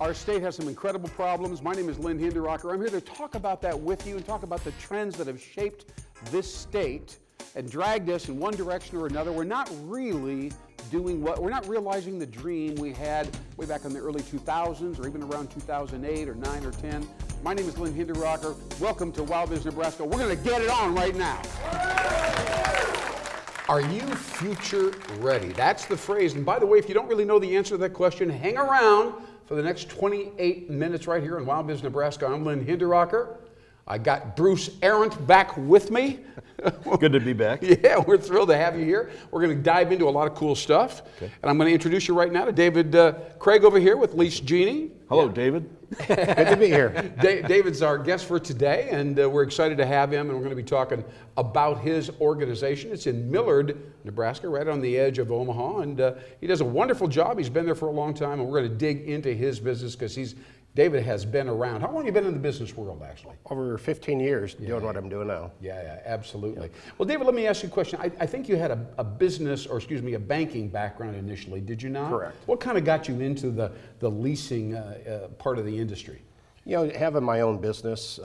Our state has some incredible problems. My name is Lynn Hinderrocker. I'm here to talk about that with you and talk about the trends that have shaped this state and dragged us in one direction or another. We're not really we're not realizing the dream we had way back in the early 2000s or even around 2008 or 9 or 10. My name is Lynn Hinderrocker. Welcome to WowBiz, Nebraska. We're going to get it on right now. Are you future ready? That's the phrase. And by the way, if you don't really know the answer to that question, hang around for the next 28 minutes right here in WowBiz, Nebraska. I'm Lynn Hinderrocker. I got Bruce Arendt back with me. Good to be back. Yeah, we're thrilled to have you here. We're going to dive into a lot of cool stuff. Okay. And I'm going to introduce you right now to David Craig over here with Lease Genie. Hello, David. Good to be here. David's our guest for today, and we're excited to have him, and we're going to be talking about his organization. It's in Millard, Nebraska, right on the edge of Omaha, and he does a wonderful job. He's been there for a long time, and we're going to dig into his business because David has been around. How long have you been in the business world, actually? Over 15 years doing what I'm doing now. Yeah, absolutely. Yeah. Well, David, let me ask you a question. I think you had a business, or excuse me, a banking background initially, did you not? Correct. What kind of got you into the leasing part of the industry? You know, having my own business,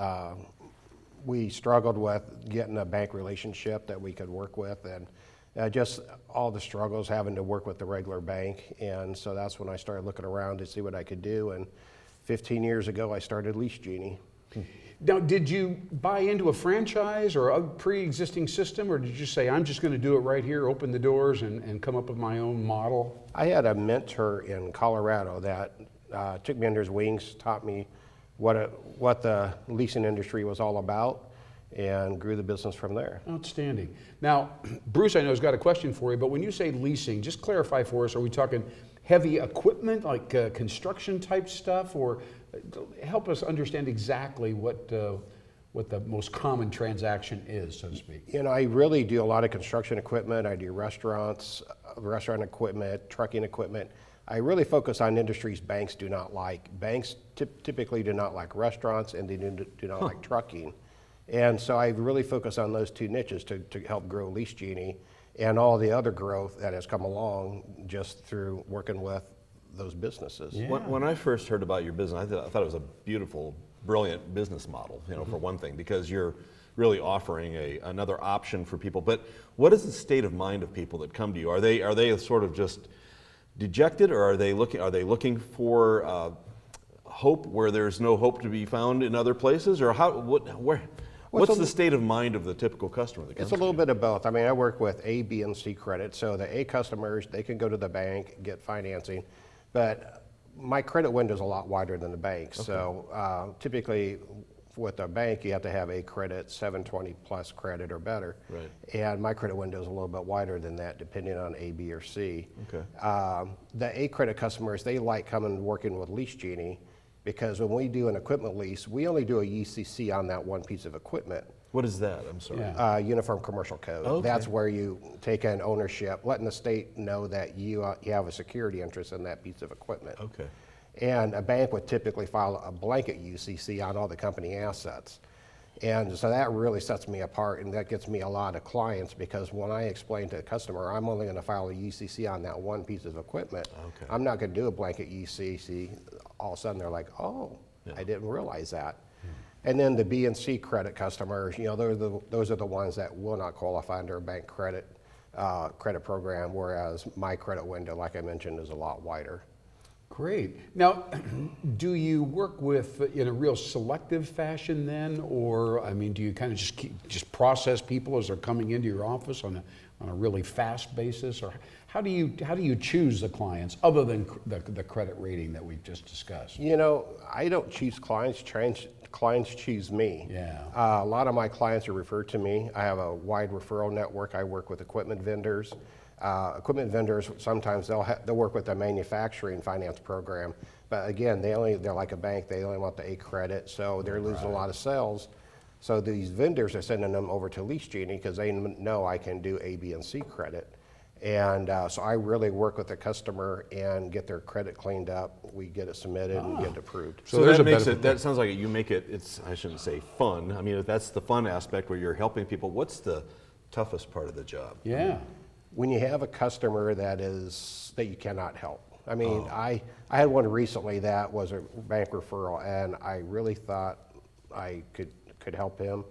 we struggled with getting a bank relationship that we could work with, and just all the struggles having to work with the regular bank. And so that's when I started looking around to see what I could do. And 15 years ago, I started Lease Genie. Now, did you buy into a franchise or a pre-existing system, or did you say, I'm just going to do it right here, open the doors, and come up with my own model? I had a mentor in Colorado that took me under his wings, taught me what the leasing industry was all about, and grew the business from there. Outstanding. Now, Bruce, I know, has got a question for you, but when you say leasing, just clarify for us, are we talking heavy equipment, like construction type stuff, or help us understand exactly what the most common transaction is, so to speak? You know, I really do a lot of construction equipment. I do restaurant equipment, trucking equipment. I really focus on industries banks do not like. Banks typically do not like restaurants, and they do not like trucking. And so I really focus on those two niches to help grow Lease Genie and all the other growth that has come along just through working with those businesses. Yeah. When I first heard about your business, I thought it was a beautiful, brilliant business model, for one thing, because you're really offering another option for people. But what is the state of mind of people that come to you? Are they sort of just dejected, or are they looking for hope where there's no hope to be found in other places, or what's the state of mind of the typical customer? It's a little bit of both. I mean, I work with A, B, and C credit. So the A customers, they can go to the bank, get financing, but my credit window is a lot wider than the bank. Okay. So typically with a bank, you have to have A credit, 720 plus credit or better. Right. And my credit window is a little bit wider than that, depending on A, B, or C. Okay. The A credit customers, they like coming and working with Lease Genie, because when we do an equipment lease, we only do a UCC on that one piece of equipment. What is that? I'm sorry. Yeah. Uniform Commercial Code. Okay. That's where you take an ownership, letting the state know that you have a security interest in that piece of equipment. Okay. And a bank would typically file a blanket UCC on all the company assets. And so that really sets me apart, and that gets me a lot of clients, because when I explain to the customer, I'm only going to file a UCC on that one piece of equipment. Okay. I'm not going to do a blanket UCC. All of a sudden they're like, oh, yeah. I didn't realize that. And then the B and C credit customers, those are the ones that will not qualify under a bank credit program, whereas my credit window, like I mentioned, is a lot wider. Great. Now, do you work in a real selective fashion then, or do you kind of just process people as they're coming into your office on a really fast basis, or how do you choose the clients other than the credit rating that we've just discussed? I don't choose clients. Clients choose me. Yeah. A lot of my clients are referred to me. I have a wide referral network. I work with equipment vendors. Equipment vendors, sometimes they'll work with a manufacturing finance program, but again, they're like a bank. They only want the A credit, so they're losing a lot of sales. So these vendors are sending them over to Lease Genie because they know I can do A, B, and C credit. And so I really work with the customer and get their credit cleaned up. We get it submitted and get it approved. So that sounds like you make it, I shouldn't say fun. I mean, if that's the fun aspect where you're helping people, what's the toughest part of the job? Yeah. When you have a customer that you cannot help, I mean, I had one recently that was a bank referral, and I really thought I could help him,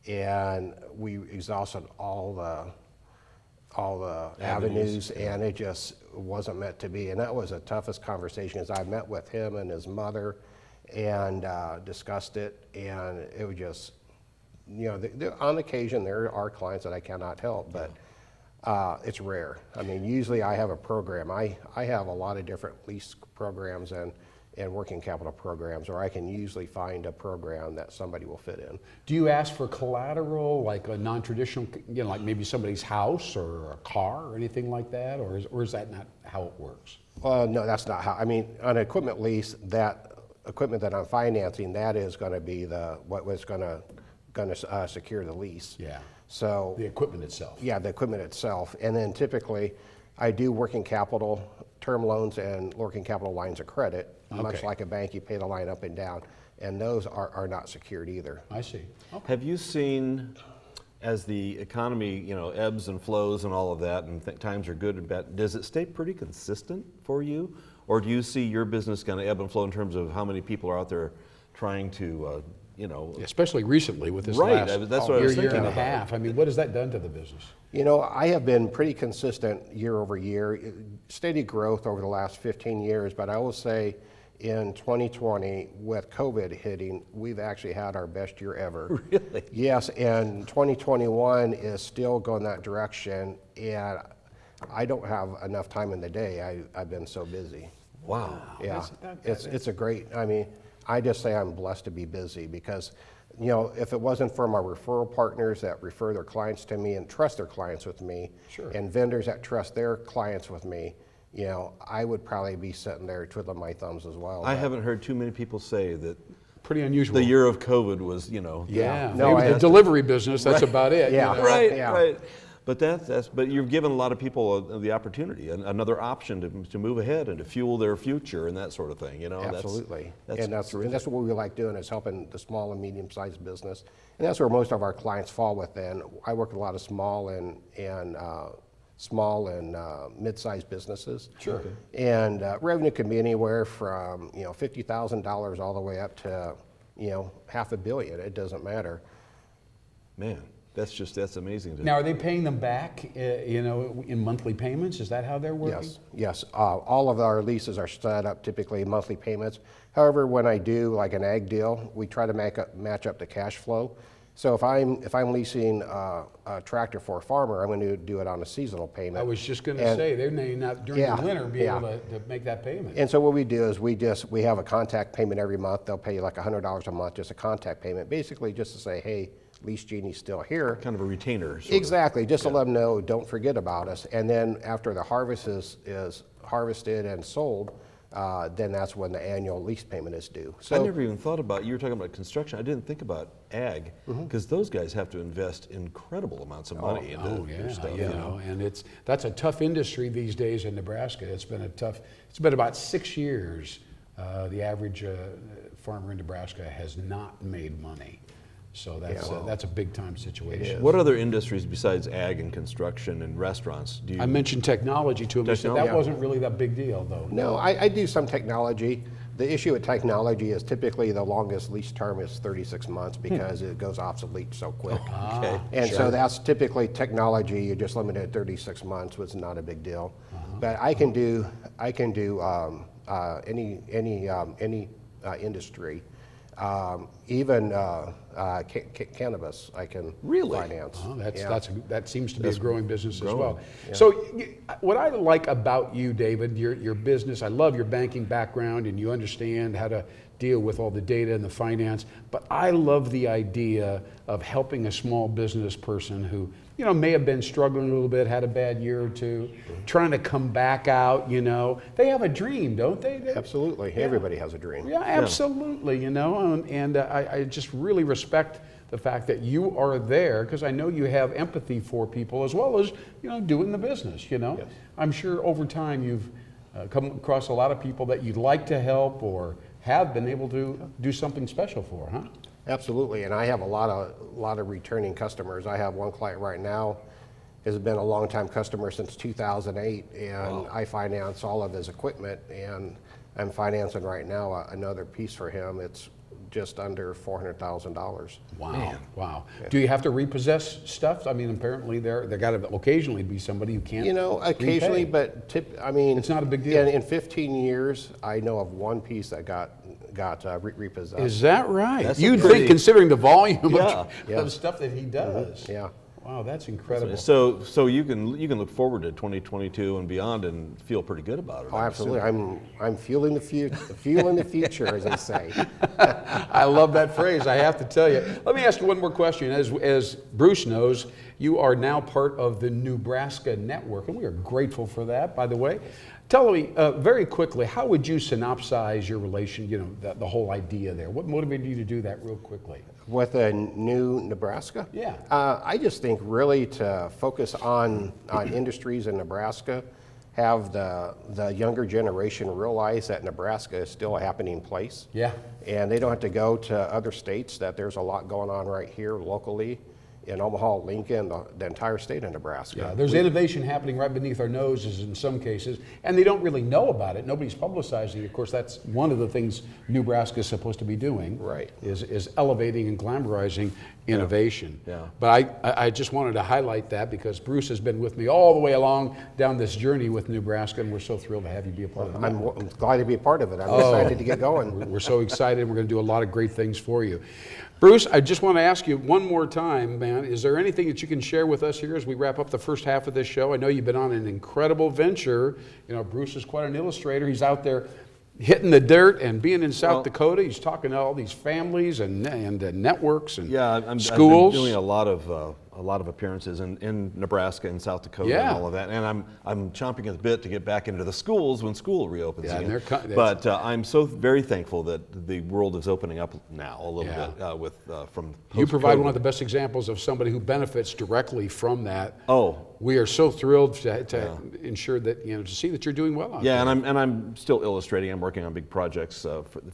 and we exhausted all the avenues, and it just wasn't meant to be. And that was the toughest conversation, as I met with him and his mother and discussed it, and it was just, you know, on occasion there are clients that I cannot help, but it's rare. I mean, usually I have a program. I have a lot of different lease programs and working capital programs, or I can usually find a program that somebody will fit in. Do you ask for collateral, like a non-traditional, you know, like maybe somebody's house or a car or anything like that, or is that not how it works? No, that's not how. I mean, on an equipment lease, that equipment that I'm financing, that is going to be what was going to secure the lease. Yeah. So the equipment itself. Yeah, the equipment itself, and then typically, I do working capital, term loans, and working capital lines of credit. Much Okay. like a bank, you pay the line up and down, and those are not secured either. I see. Okay. Have you seen, as the economy, you know, ebbs and flows and all of that, and times are good and bad, does it stay pretty consistent for you? Or do you see your business kind of ebb and flow in terms of how many people are out there trying to, you know? Especially recently with this Right, last that's what I was year thinking and a about. half. I mean, what has that done to the business? You know, I have been pretty consistent year over year, steady growth over the last 15 years, but I will say in 2020, with COVID hitting, we've actually had our best year ever. Really? Yes, and 2021 is still going that direction, and I don't have enough time in the day. I've been so busy. Wow. Yeah, it's a great, I mean, I just say I'm blessed to be busy because, you know, if it wasn't for my referral partners that refer their clients to me and trust their clients with me, Sure. and vendors that trust their clients with me, you know, I would probably be sitting there twiddling my thumbs as well. I but- haven't heard too many people say that Pretty unusual. the year of COVID was, you know. Yeah. No, Maybe the delivery business, that's about it. Yeah. You know? Right, Yeah. right. But but you've given a lot of people the opportunity, another option to move ahead and to fuel their future and that sort of thing, you know? Absolutely. That's and that's terrific. what we like doing, is helping the small and medium-sized business. And that's where most of our clients fall within. I work with a lot of small and mid-sized businesses. Sure. And revenue can be anywhere from, you know, $50,000 all the way up to, you know, $500 million. It doesn't matter. Man, that's amazing. Now, are they paying them back, you know, in monthly payments? Is that how they're working? Yes. All of our leases are set up typically in monthly payments. However, when I do like an ag deal, we try to match up the cash flow. So if I'm leasing a tractor for a farmer, I'm going to do it on a seasonal payment. I was just going to say, they may not during Yeah, the winter be yeah. able to make that payment. And so what we do is we have a contact payment every month. They'll pay you like $100 a month, just a contact payment, basically just to say, hey, Lease Genie's still here. Kind of a retainer. Sort Exactly, just to let them know, don't forget about us. And then after the harvest is harvested and sold, then that's when the annual lease payment is due. I never even thought about, you were talking about construction, I didn't think about ag, because those guys have to invest incredible amounts of money into their stuff. You know, and that's a tough industry these days in Nebraska. It's been about 6 years. The average farmer in Nebraska has not made money. So that's a big time situation. What other industries besides ag and construction and restaurants do you? I mentioned technology to him. He said Technology, that yeah. wasn't really that big deal, though. No, I do some technology. The issue with technology is typically the longest lease term is 36 months because it goes obsolete so quick. Okay. And so that's typically technology. You're just limited to 36 months, which is not a big deal. But I can do any industry, even cannabis. I can Really? finance. Oh, Yeah. that seems to be a growing business as growing. well. So what I like about you, David, your business, I love your banking background and you understand how to deal with all the data and the finance, but I love the idea of helping a small business person who, you know, may have been struggling a little bit, had a bad year or two, trying to come back out, you know. They have a dream, don't they? Absolutely. Everybody has a dream. Yeah, absolutely, you know, and I just really respect the fact that you are there because I know you have empathy for people as well as, you know, doing the business, you know. Yes. I'm sure over time you've come across a lot of people that you'd like to help or have been able to do something special for, huh? Absolutely, and I have a lot of returning customers. I have one client right now has been a longtime customer since 2008, and I finance all of his equipment, and I'm financing right now another piece for him. It's just under $400,000. Wow, Man. wow. Do you have to repossess stuff? I mean, apparently there got to occasionally be somebody who can't Occasionally, repay. but it's not a big deal. In 15 years, I know of one piece that got repossessed. Is that right? That's You'd pretty- think, considering the volume Yeah. of stuff that he does. Yeah. Wow, that's incredible. So you can look forward to 2022 and beyond and feel pretty good about it. Oh, I'm absolutely. assuming. I'm fueling the future, as they say. I love that phrase, I have to tell you. Let me ask you one more question. As Bruce knows, you are now part of the Nebraska Network, and we are grateful for that, by the way. Tell me very quickly, how would you synopsize your relation, the whole idea there? What motivated you to do that real quickly? With a new Nebraska? Yeah. I just think really to focus on industries in Nebraska, have the younger generation realize that Nebraska is still a happening place. Yeah. And they don't have to go to other states, that there's a lot going on right here locally in Omaha, Lincoln, the entire state of Nebraska. Yeah, there's innovation happening right beneath our noses in some cases, and they don't really know about it. Nobody's publicizing it. Of course, that's one of the things Nebraska is supposed to be doing. Right. Is elevating and glamorizing innovation. Yeah. But I just wanted to highlight that because Bruce has been with me all the way along down this journey with Nebraska, and we're so thrilled to have you be a part of it. I'm glad to be a part of it. I'm excited to get going. We're so excited. We're going to do a lot of great things for you. Bruce, I just want to ask you one more time, man, is there anything that you can share with us here as we wrap up the first half of this show? I know you've been on an incredible venture. Bruce is quite an illustrator. He's out there hitting the dirt and being in South Dakota. He's talking to all these families and networks and schools. I've been doing a lot of appearances in Nebraska and South Dakota and all of that, and I'm chomping at the bit to get back into the schools when school reopens again. But I'm so very thankful that the world is opening up now a little bit from You provide post-COVID. one of the best examples of somebody who benefits directly from that. Oh. We are so thrilled to ensure that, to see that you're doing well out there. And I'm still illustrating. I'm working on big projects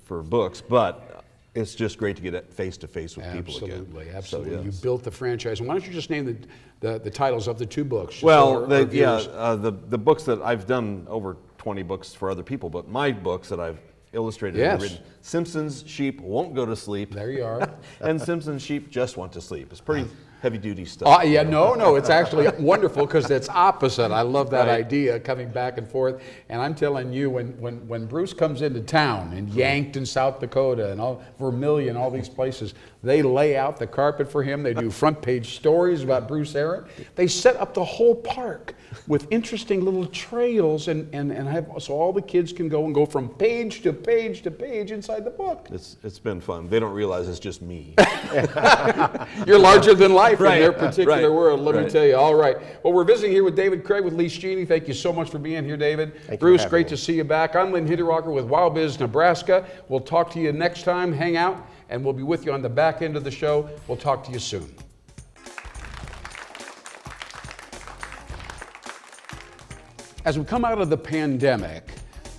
for books, but it's just great to get face to face with people again. Absolutely. So, yes. You built the franchise. And why don't you just name the titles of the two books? just Well, so our viewers- the books that I've done over 20 books for other people, but my books that I've illustrated and written, Simpson's Sheep Won't Go to Sleep. There you are. And Simpson's Sheep Just Want to Sleep. It's pretty heavy duty stuff. No, it's actually wonderful because it's opposite. I love that idea, coming back and forth. And I'm telling you, when Bruce comes into town in Yankton, South Dakota, and Vermillion, all these places, they lay out the carpet for him. They do front page stories about Bruce Arent. They set up the whole park with interesting little trails, so all the kids can go from page to page to page inside the book. It's been fun. They don't realize it's just me. You're larger than life in their particular world, let me tell you. All right. Well, we're visiting here with David Craig with Lee Cheney. Thank you so much for being here, David. Bruce, great to see you back. I'm Lynn Hinderrocker with WowBiz Nebraska. We'll talk to you next time. Hang out, and we'll be with you on the back end of the show. We'll talk to you soon. As we come out of the pandemic,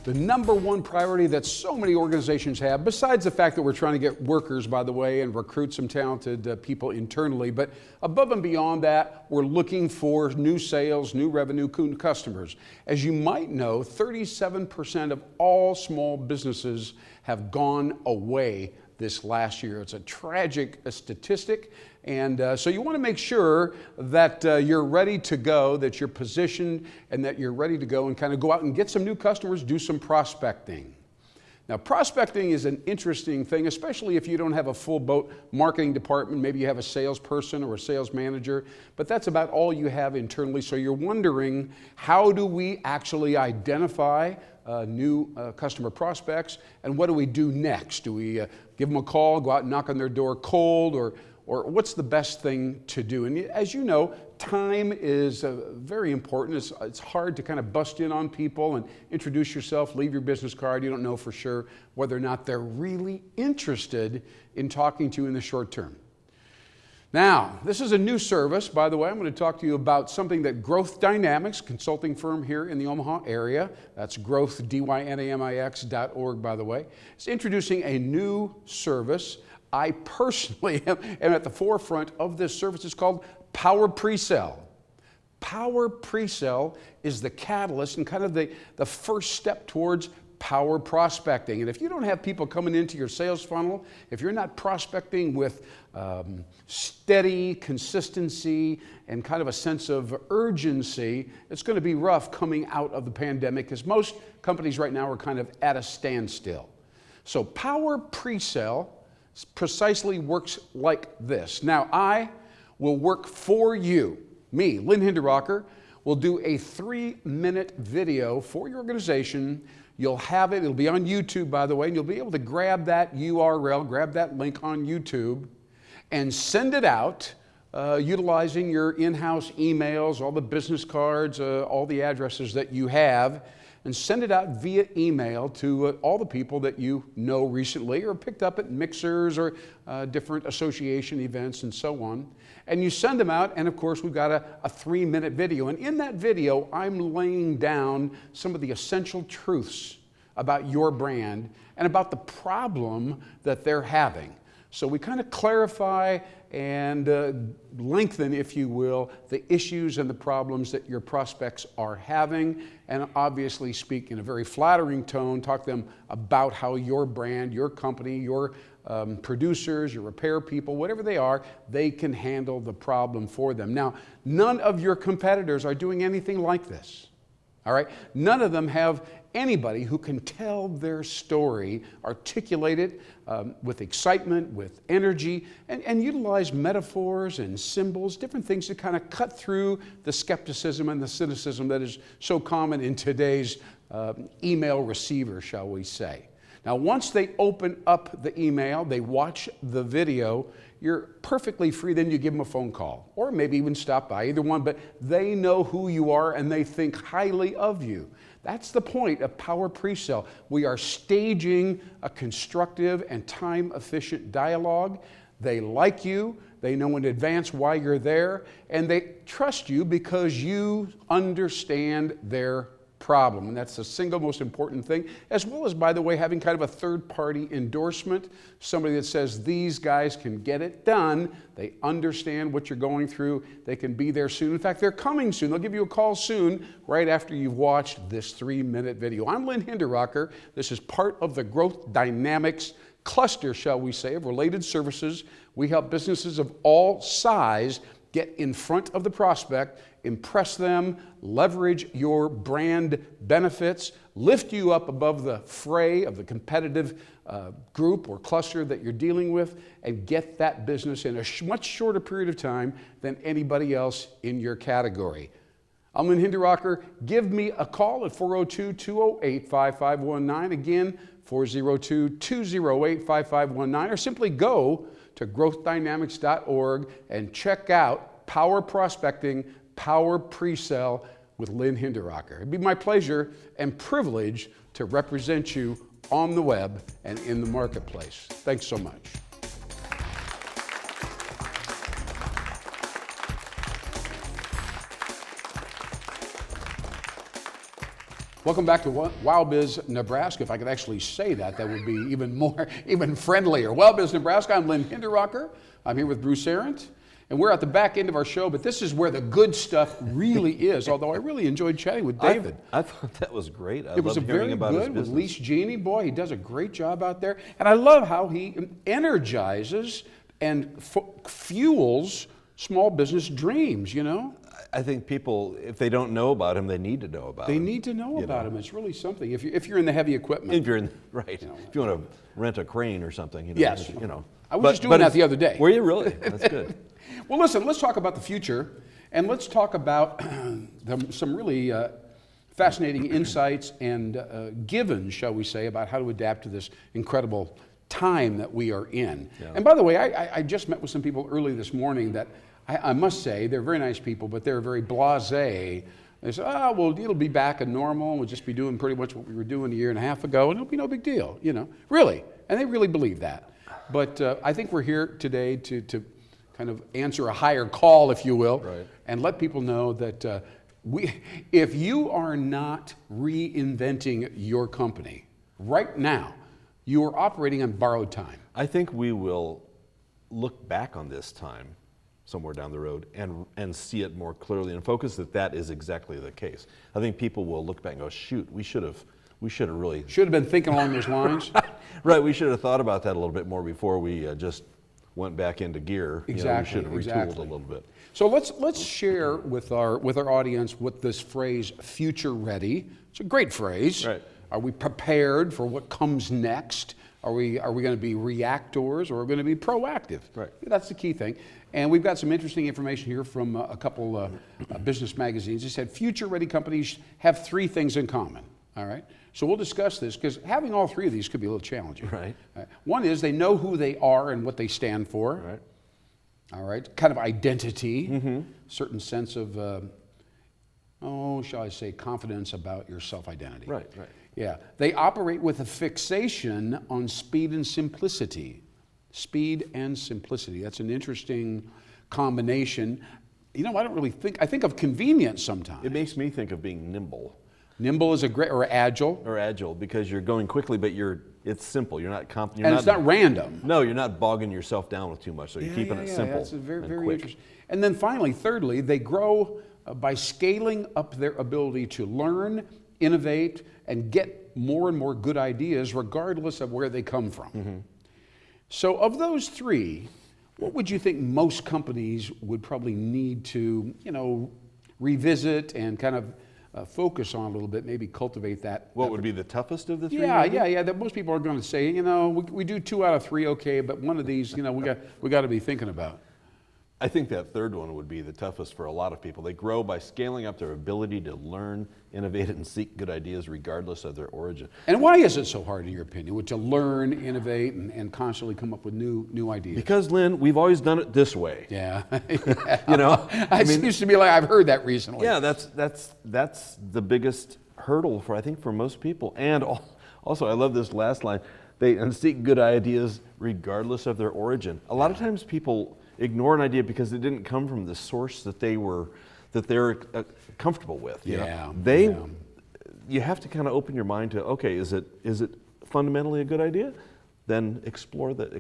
the number one priority that so many organizations have, besides the fact that we're trying to get workers, by the way, and recruit some talented people internally, but above and beyond that, we're looking for new sales, new revenue, customers. As you might know, 37% of all small businesses have gone away this last year. It's a tragic statistic. And so you want to make sure that you're ready to go, that you're positioned, and that you're ready to go and kind of go out and get some new customers, do some prospecting. Now, prospecting is an interesting thing, especially if you don't have a full boat marketing department. Maybe you have a salesperson or a sales manager, but that's about all you have internally. So you're wondering, how do we actually identify new customer prospects, and what do we do next? Do we give them a call, go out and knock on their door cold, or what's the best thing to do? And as you know, time is very important. It's hard to kind of bust in on people and introduce yourself, leave your business card. You don't know for sure whether or not they're really interested in talking to you in the short term. Now, this is a new service, by the way. I'm going to talk to you about something that Growth Dynamics, consulting firm here in the Omaha area, that's growthdynamix.org, by the way, is introducing a new service. I personally am at the forefront of this service. It's called Power Pre-Sell. Power pre-sale is the catalyst and kind of the first step towards power prospecting. And if you don't have people coming into your sales funnel, if you're not prospecting with steady consistency and kind of a sense of urgency, it's going to be rough coming out of the pandemic, because most companies right now are kind of at a standstill. So power pre-sale precisely works like this. Now, I will work for you. Me, Lynn Hinderrocker, will do a 3-minute video for your organization. You'll have it, it'll be on YouTube, by the way, and you'll be able to grab that URL, grab that link on YouTube, and send it out utilizing your in-house emails, all the business cards, all the addresses that you have, and send it out via email to all the people that you know recently or picked up at mixers or different association events and so on. And you send them out, and of course we've got a 3-minute video. And in that video, I'm laying down some of the essential truths about your brand and about the problem that they're having. So we kind of clarify and lengthen, if you will, the issues and the problems that your prospects are having, and obviously speak in a very flattering tone, talk to them about how your brand, your company, your producers, your repair people, whatever they are, they can handle the problem for them. Now, none of your competitors are doing anything like this. All right? None of them have anybody who can tell their story, articulate it with excitement, with energy, and utilize metaphors and symbols, different things to kind of cut through the skepticism and the cynicism that is so common in today's email receiver, shall we say. Now, once they open up the email, they watch the video, you're perfectly free. Then you give them a phone call or maybe even stop by, either one, but they know who you are and they think highly of you. That's the point of power pre-sale. We are staging a constructive and time-efficient dialogue. They like you, they know in advance why you're there, and they trust you because you understand their problem. And that's the single most important thing, as well as, by the way, having kind of a third-party endorsement, somebody that says these guys can get it done, they understand what you're going through, they can be there soon. In fact, they're coming soon. They'll give you a call soon, right after you've watched this 3-minute video. I'm Lynn Hinderrocker. This is part of the Growth Dynamics cluster, shall we say, of related services. We help businesses of all size get in front of the prospect, impress them, leverage your brand benefits, lift you up above the fray of the competitive group or cluster that you're dealing with, and get that business in a much shorter period of time than anybody else in your category. I'm Lynn Hinderrocker. Give me a call at 402-208-5519. Again, 402-208-5519, or simply go to growthdynamics.org and check out Power Prospecting, Power Pre-Sale with Lynn Hinderrocker. It'd be my pleasure and privilege to represent you on the web and in the marketplace. Thanks so much. Welcome back to WowBiz Nebraska. If I could actually say that, that would be even friendlier. WowBiz Nebraska, I'm Lynn Hinderrocker. I'm here with Bruce Arendt, and we're at the back end of our show, but this is where the good stuff really is, although I really enjoyed chatting with David. I thought that was great. It was a very good with Lease Genie. Boy, he does a great job out there. And I love how he energizes and fuels small business dreams, you know? I think people, if they don't know about him, they need to know about him. They need to know about him. It's really something. If you're in the heavy equipment. If you're in, right. You know, if you want to rent a crane or something. You know, yes. You know. I was just doing that the other day. Were you really? That's good. Well, listen, let's talk about the future, and let's talk about some really fascinating insights and givens, shall we say, about how to adapt to this incredible time that we are in. Yeah. And by the way, I just met with some people early this morning that I must say, they're very nice people, but they're very blasé. They say, oh, well, it'll be back in normal. We'll just be doing pretty much what we were doing a year and a half ago, and it'll be no big deal, you know. Really. And they really believe that. But I think we're here today to kind of answer a higher call, if you will, right, and let people know that if you are not reinventing your company right now, you are operating on borrowed time. I think we will look back on this time somewhere down the road and see it more clearly and focus that is exactly the case. I think people will look back and go, shoot, we should have really been thinking along those lines. right. We should have thought about that a little bit more before we just went back into gear. Exactly. We should have retooled a little bit. So let's share with our audience what this phrase "future ready." It's a great phrase. Right. Are we prepared for what comes next? Are we going to be reactors or are we going to be proactive? Right. That's the key thing. And we've got some interesting information here from a couple business magazines. They said future-ready companies have 3 things in common. All right. So we'll discuss this because having all 3 of these could be a little challenging. Right. One is they know who they are and what they stand for. Right. All right. Kind of identity, certain sense of, shall I say, confidence about your self-identity. Right. Right. Yeah. They operate with a fixation on speed and simplicity. Speed and simplicity. That's an interesting combination. I don't really I think of convenience sometimes. It makes me think of being nimble. Nimble is or agile. Or agile, because you're going quickly, but it's simple. You're not it's not random. No, you're not bogging yourself down with too much. So you're keeping it simple. That's very, and very quick. interesting. And then finally, thirdly, they grow by scaling up their ability to learn, innovate, and get more and more good ideas, regardless of where they come from. So, of those 3, what would you think most companies would probably need to, revisit and kind of focus on a little bit, maybe cultivate that? What would be the toughest of the 3? Yeah. That most people are going to say, we do 2 out of 3 okay, but one of these, we got to be thinking about. I think that third one would be the toughest for a lot of people. They grow by scaling up their ability to learn, innovate, and seek good ideas regardless of their origin. And why is it so hard, in your opinion, to learn, innovate, and constantly come up with new ideas? Because, Lynn, we've always done it this way. Yeah. It seems to me like I've heard that recently. Yeah, that's the biggest hurdle for most people. And also, I love this last line. They seek good ideas regardless of their origin. A lot of times people ignore an idea because it didn't come from the source that they're comfortable with. You have to kind of open your mind to, okay, is it fundamentally a good idea? Then explore that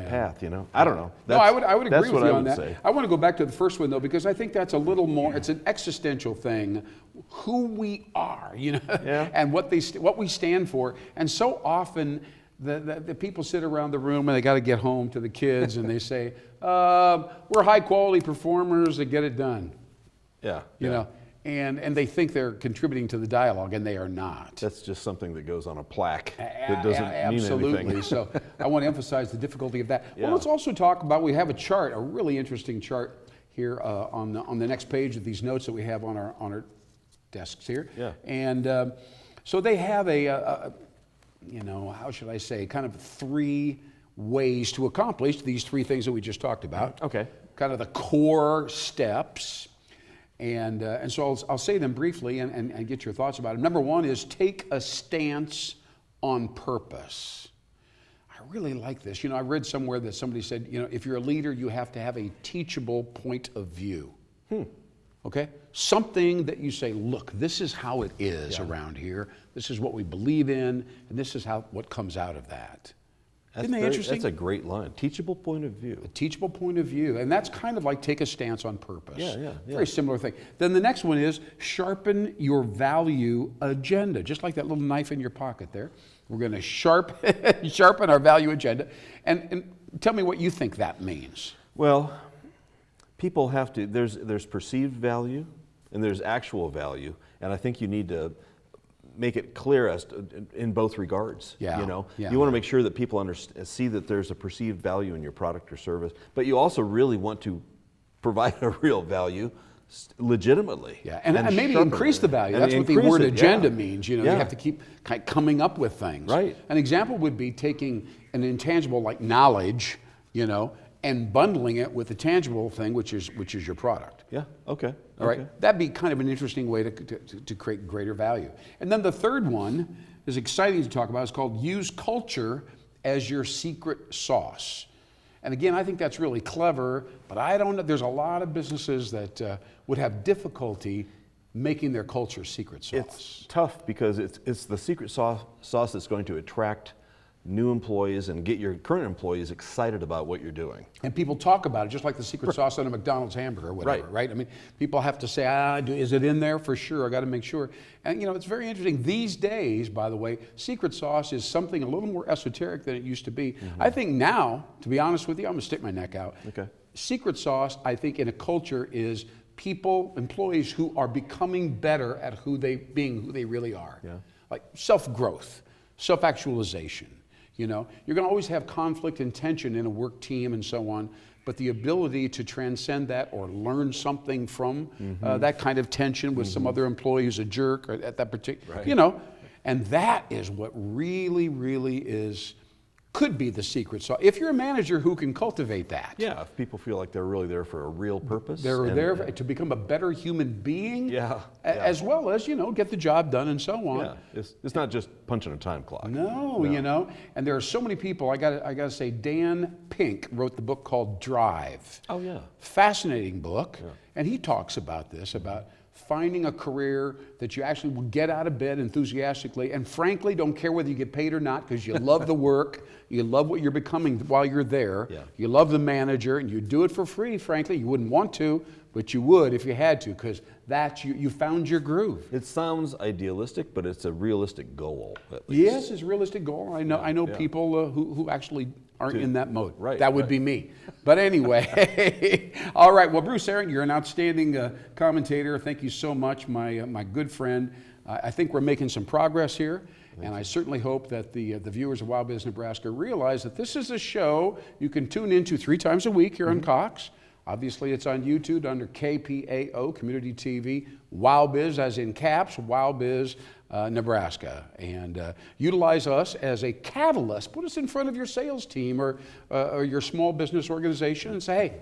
path. I don't know. I would agree with you on that. Say. I want to go back to the first one though, because I think that's a little more. It's an existential thing, who we are, and what we stand for. And so often, the people sit around the room and they got to get home to the kids and they say, we're high quality performers that get it done. Yeah. And they think they're contributing to the dialogue, and they are not. That's just something that goes on a plaque that doesn't mean Absolutely. anything. So I want to emphasize the difficulty of that. Yeah. Well, let's also talk about, we have a chart, a really interesting chart here on the next page of these notes that we have on our desks here. Yeah. And so they have how should I say, kind of 3 ways to accomplish these 3 things that we just talked about. Okay. Kind of the core steps. And so I'll say them briefly and get your thoughts about it. Number 1 is take a stance on purpose. I really like this. I read somewhere that somebody said, if you're a leader, you have to have a teachable point of view. Okay? Something that you say, look, this is how it is around here. This is what we believe in, and this is what comes out of that. Isn't that interesting? That's a great line. Teachable point of view. A teachable point of view. And that's kind of like take a stance on purpose. Yeah. Very similar thing. Then the next one is sharpen your value agenda. Just like that little knife in your pocket there. We're going to sharpen our value agenda. And tell me what you think that means. Well, people have to, there's perceived value and there's actual value. And I think you need to make it clear in both regards. You want to make sure that people see that there's a perceived value in your product or service, but you also really want to provide a real value legitimately. Yeah, and maybe increase the value. That's what the word agenda means. You have to keep coming up with things. Right. An example would be taking an intangible like knowledge, and bundling it with a tangible thing, which is your product. Yeah. Okay. All right. That'd be kind of an interesting way to create greater value. And then the third one is exciting to talk about. It's called use culture as your secret sauce. And again, I think that's really clever, but I don't know. There's a lot of businesses that would have difficulty making their culture secret sauce. It's tough because it's the secret sauce that's going to attract new employees and get your current employees excited about what you're doing. And people talk about it just like the secret sauce on a McDonald's hamburger or whatever, right? I mean, people have to say, is it in there? For sure, I got to make sure. And it's very interesting. These days, by the way, secret sauce is something a little more esoteric than it used to be. I think now, to be honest with you, I'm going to stick my neck out. Okay. Secret sauce, I think, in a culture is people, employees who are becoming better at who they really are. Yeah. Like self-growth, self-actualization. You're going to always have conflict and tension in a work team and so on, but the ability to transcend that or learn something from that kind of tension with some other employee who's a jerk or at that particular, and that is what really, really could be the secret sauce. If you're a manager who can cultivate that. Yeah, if people feel like they're really there for a real purpose. They're there to become a better human being. As well as, get the job done and so on. Yeah, it's not just punching a time clock. No, and there are so many people. I got to say, Dan Pink wrote the book called Drive. Oh, yeah. Fascinating book. And he talks about this, about finding a career that you actually will get out of bed enthusiastically and frankly don't care whether you get paid or not because you love the work, you love what you're becoming while you're there, you love the manager, and you do it for free, frankly. You wouldn't want to, but you would if you had to, because that's you found your groove. It sounds idealistic, but it's a realistic goal, at least. Yes, it's a realistic goal. I know people who actually aren't in that mode. Right, that would be me. But anyway, all right. Well, Bruce Aaron, you're an outstanding commentator. Thank you so much, my good friend. I think we're making some progress here, and I certainly hope that the viewers of WowBiz Nebraska realize that this is a show you can tune into 3 times a week here on Cox. Obviously, it's on YouTube under KPAO, Community TV, WowBiz, as in caps, WowBiz Nebraska. And utilize us as a catalyst. Put us in front of your sales team or your small business organization and say, hey,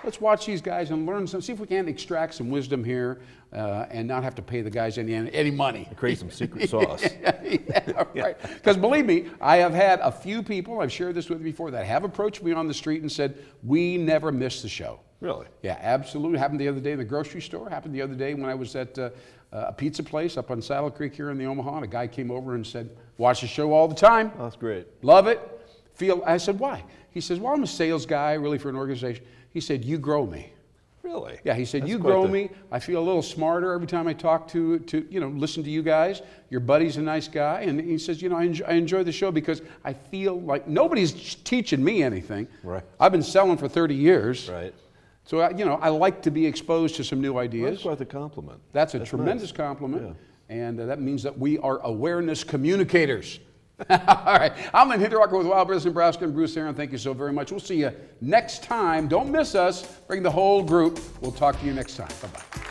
let's watch these guys and learn some, see if we can extract some wisdom here and not have to pay the guys any money. Create some secret sauce. Right. Because believe me, I have had a few people, I've shared this with you before, that have approached me on the street and said, we never miss the show. Really? Yeah, absolutely. Happened the other day in the grocery store. Happened the other day when I was at a pizza place up on Saddle Creek here in the Omaha. And a guy came over and said, watch the show all the time. Oh, that's great. Love it. I said, why? He says, well, I'm a sales guy really for an organization. He said, you grow me. Really? Yeah, he said, That's you grow me. I feel a little smarter every time I talk to listen to you guys. Your buddy's a nice guy. And he says, I enjoy the show because I feel like nobody's teaching me anything. Right. I've been selling for 30 years. Right. So, I like to be exposed to some new ideas. That's quite the compliment. That's a tremendous compliment. Yeah. And that means that we are awareness communicators. All right. I'm Lynn Hinderrocker with WowBiz Nebraska and Bruce Aaron. Thank you so very much. We'll see you next time. Don't miss us. Bring the whole group. We'll talk to you next time. Bye-bye.